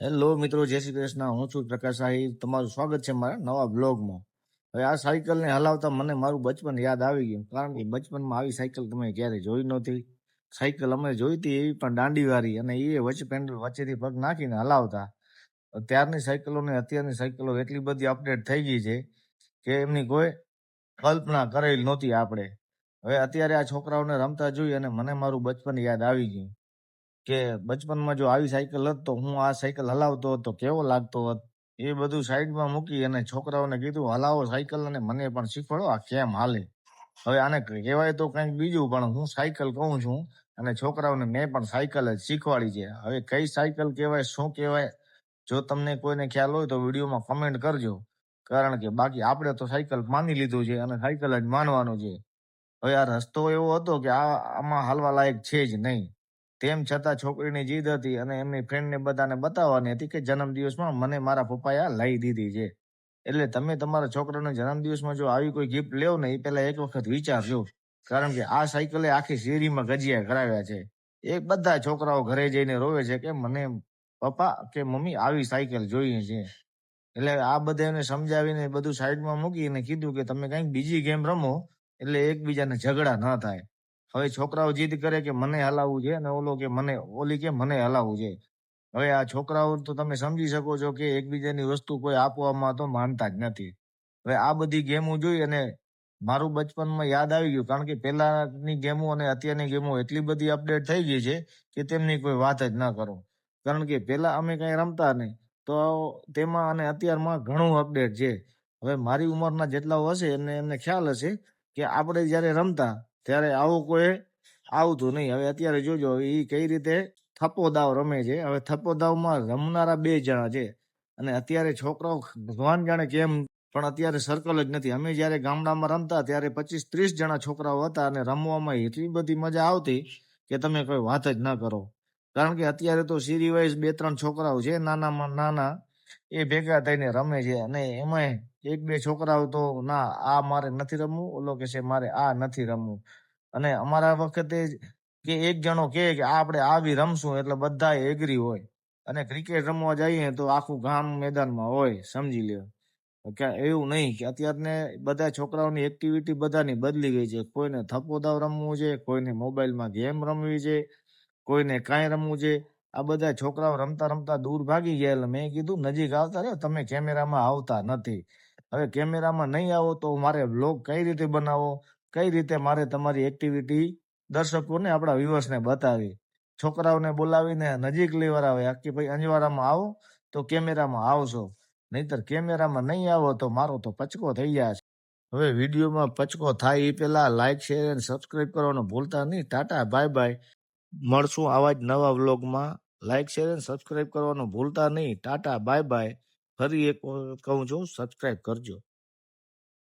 Hello મિત્રો, જય શ્રી કૃષ્ણ. હું છું પ્રકાશ આહિર. તમારું સ્વાગત છે મારા નવા બ્લોગમાં. હવે આ સાયકલને હલાવતા મને મારું બચપન યાદ આવી ગયું, કારણ કે બચપનમાં આવી સાયકલ તમે ક્યારે જોઈ નહોતી. સાયકલ અમે જોઈ હતી એવી પણ દાંડીવાળી, અને એ વચ્ચે પેન્ડલ વચ્ચેથી પગ નાખીને હલાવતા. ત્યારની સાયકલો ને અત્યારની સાયકલો એટલી બધી અપડેટ થઈ ગઈ છે કે એમની કોઈ કલ્પના કરેલ નહોતી આપણે. હવે અત્યારે આ છોકરાઓને રમતા જોઈ અને મને મારું બચપન યાદ આવી ગયું કે બચપનમાં જો આવી સાયકલ હોત તો હું આ સાયકલ હલાવતો હતો, કેવો લાગતો હોત. એ બધું સાઈડમાં મૂકી અને છોકરાઓને કીધું હલાવો સાયકલ, અને મને પણ શીખવાડો આ કેમ હાલે. હવે આને કહેવાય તો કંઈક બીજું, પણ હું સાયકલ કહું છું. અને છોકરાઓને મેં પણ સાયકલ જ શીખવાડી છે. હવે કઈ સાયકલ કહેવાય, શું કહેવાય, જો તમને કોઈને ખ્યાલ હોય તો વિડીયોમાં કમેન્ટ કરજો. કારણ કે બાકી આપણે તો સાયકલ માની લીધું છે અને સાયકલ જ માનવાનું છે. હવે આ રસ્તો એવો હતો કે આમાં હાલવા લાયક છે જ નહીં. તેમ છતાં છોકરીની જીદ હતી અને એમની ફ્રેન્ડને બધાને બતાવવાની હતી કે જન્મદિવસમાં મને મારા પપ્પાએ આ લઈ દીધી છે. એટલે તમે તમારા છોકરાના જન્મદિવસમાં જો આવી કોઈ ગિફ્ટ લેવો ને, એ પહેલા એક વખત વિચારજો. કારણ કે આ સાયકલે આખી શેરીમાં ગજિયા કરાવ્યા છે. એક બધા છોકરાઓ ઘરે જઈને રોવે છે કે મને પપ્પા કે મમ્મી આવી સાયકલ જોઈએ છે. એટલે આ બધાને સમજાવીને બધું સાઈડમાં મૂકીને કીધું કે તમે કંઈક બીજી ગેમ રમો, એટલે એકબીજાને ઝઘડા ન થાય. હવે છોકરાઓ જીદ કરે કે મને હલાવવું છે, અને ઓલો કે મને, ઓલી કે મને હલાવવું છે. હવે આ છોકરાઓ તો તમે સમજી શકો છો કે એકબીજાની વસ્તુ કોઈ આપવામાં તો માનતા જ નથી. હવે આ બધી ગેમો જોઈ અને મારું બચપનમાં યાદ આવી ગયું, કારણ કે પહેલાની ગેમો અને અત્યારની ગેમો એટલી બધી અપડેટ થઈ ગઈ છે કે તેમની કોઈ વાત જ ના કરો. કારણ કે પહેલા અમે કઈ રમતા નહીં, તો તેમાં અને અત્યારમાં ઘણું અપડેટ છે. હવે મારી ઉંમરના જેટલાઓ હશે એમને ખ્યાલ હશે કે આપણે જ્યારે રમતા ત્યારે આવું કોઈ આવતું નહીં. હવે અત્યારે જોજો એ કઈ રીતે થપ્પો દાવ રમે છે. હવે થપ્પો દાવમાં રમનારા 2 જણા છે, અને અત્યારે છોકરાઓ ભગવાન જાણે કેમ, પણ અત્યારે સર્કલ જ નથી. અમે જ્યારે ગામડામાં રમતા ત્યારે 25-30 જણા છોકરાઓ હતા, અને રમવામાં એટલી બધી મજા આવતી કે તમે કોઈ વાત જ ના કરો. કારણ કે અત્યારે તો સિરી વાઇઝ 2-3 છોકરાઓ છે નાનામાં નાના, એ ભેગા થઈને રમે છે. અને એમાંય 1-2 છોકરાઓ તો ના, આ મારે નથી રમવું, ઓલો કે છે મારે આ નથી રમવું. અને અમારા વખતે કે એક જણો કે આપણે આવી રમશું એટલે બધા એગ્રી હોય. અને ક્રિકેટ રમવા જઈએ તો આખું ગામ મેદાનમાં હોય, સમજી લ્યો. કે એવું નહીં કે અત્યારને બધા છોકરાઓની એક્ટિવિટી બધાની બદલી ગઈ છે. કોઈને થપ્પો દાવ રમવું છે, કોઈને મોબાઈલમાં ગેમ રમવી છે, કોઈને કાંઈ રમવું છે. આ બધા છોકરાઓ રમતા રમતા દૂર ભાગી ગયા. એટલે મેં કીધું નજીક આવતા રહ્યો, તમે કેમેરામાં આવતા નથી. હવે કેમેરામાં નહીં આવો તો મારે વ્લોગ કઈ રીતે બનાવો, કઈ રીતે મારે તમારી એક્ટિવિટી દર્શકોને, આપણા વ્યુઅર્સને બતાવી. છોકરાઓને બોલાવીને નજીક લેવડાવે કે ભાઈ અંજવારામાં આવો તો કેમેરામાં આવશો, નહીતર કેમેરામાં નહીં આવો તો મારો તો પચકો થઈ જાય છે. હવે વિડીયોમાં પચકો થાય એ પહેલા લાઈક, શેર અને સબસ્ક્રાઇબ કરવાનું ભૂલતા નહીં. Tata, bye bye. મળશું આવા જ નવા વ્લોગમાં. લાઈક, શેર અને સબસ્ક્રાઇબ કરવાનું ભૂલતા નહીં. Tata, bye bye. ફરી એક કહું છું, સબસ્ક્રાઇબ કરજો.